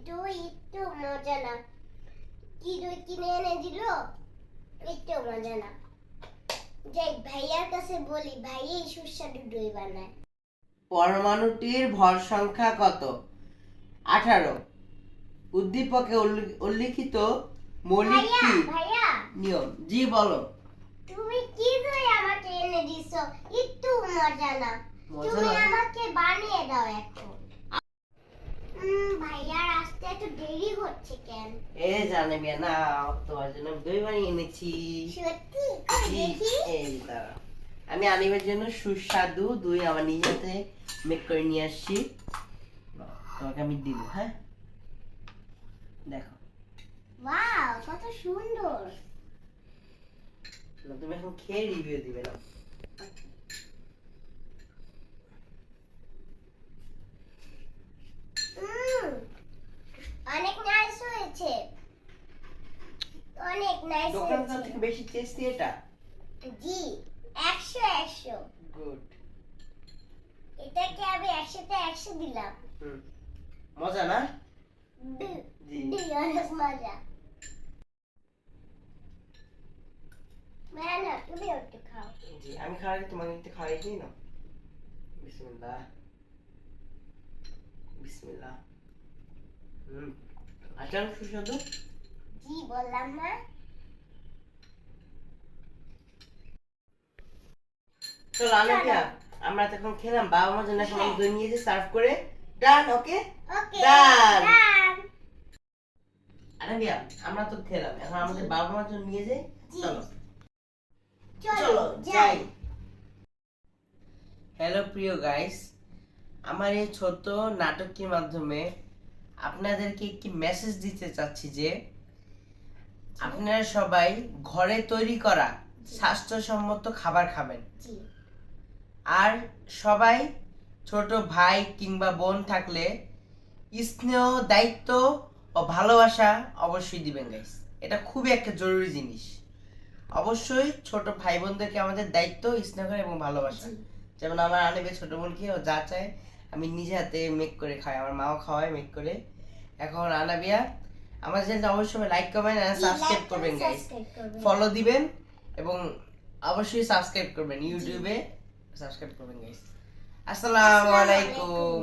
দই একটু মজা না। কি দই কিনে এনে দিল, একটু মজা না। যাই ভাইয়ার কাছে বলি, ভাইয়াই সুস্বাদু দই বানায়। পরমাণুটির ভর সংখ্যা কত? 18। উদ্দীপকে উল্লিখিত মৌলিক ভাইয়া কি ভাইয়া নিয়ম? জি বলো। তুমি কি দই আমাকে এনে দিছো, একটু মজা না। মজা তুমি না? আমাকে বানিয়ে দাও এখন। ভাইয়ার আসতে এত দেরি হচ্ছে কেন? জানে মিয়া না, তোমার জন্য আমি দই বানিয়ে এনেছি। সত্যি? কই জি, দেখি। এই দাঁড়া। আমি আনিবের জন্য সুস্বাদু দই আমার নিজেতে মেক করে নিয়ে আসছি। তোমাকে আমি দিব, হ্যাঁ? দেখো। ওয়াও, কত সুন্দর। তুমি এখন খেয়ে রিভিউ দিবে না? অনেক নাইস হয়েছে, অনেক নাইস দোকানদার হয়েছে। থেকে বেশি টেস্টি এটা। জি, 100 100। গুড। এটাকে আমি 100তে 100 দিলাম। মজা না? জি, অনেক মজা। না তুমি একটু খাও। জি, আমি খাওয়াই, তোমাকে একটু খাওয়াই দিই না। বিসমিল্লাহ বিসমিল্লাহ। আচার সুস্বাদু। জি বললাম না। চলো আনাপিয়া, আমরা তো এখন খেলাম, বাবা মার জন্য এখন দই নিয়ে যে সার্ভ করে ডান। ওকে ওকে ডান। ডান। আনাপিয়া, আমরা তো খেলাম, এখন আমাদের বাবা মার জন্য নিয়ে যাই। জি। চলো চলো চলো যাই। যাই। হ্যালো প্রিয় গাইস, আমার এই ছোট নাটকের মাধ্যমে আপনাদেরকে একটি মেসেজ দিতে চাচ্ছি যে আপনারা সবাই ঘরে তৈরি করা স্বাস্থ্যসম্মত খাবার খাবেন। জি আর সবাই ছোট ভাই কিংবা বোন থাকলে স্নেহ, দায়িত্ব ও ভালোবাসা অবশ্যই দিবেন গাইস। এটা খুবই একটা জরুরি জিনিস। অবশ্যই ছোট ভাই বোনদেরকে আমাদের দায়িত্ব, স্নেহ এবং ভালোবাসা। জি যেমন আমার আনেবে ছোট বোনকে ও যা চায় আমি নিজে হাতে মেক করে খাই, আমার মাও খাওয়ায় মেক করে। এখন আনাবিয়া, আমার চ্যানেলটা অবশ্যই লাইক করবেন আর সাবস্ক্রাইব করবেন গাইস, ফলো দিবেন এবং অবশ্যই সাবস্ক্রাইব করবেন, ইউটিউবে সাবস্ক্রাইব করবেন গাইস। আসসালামু আলাইকুম।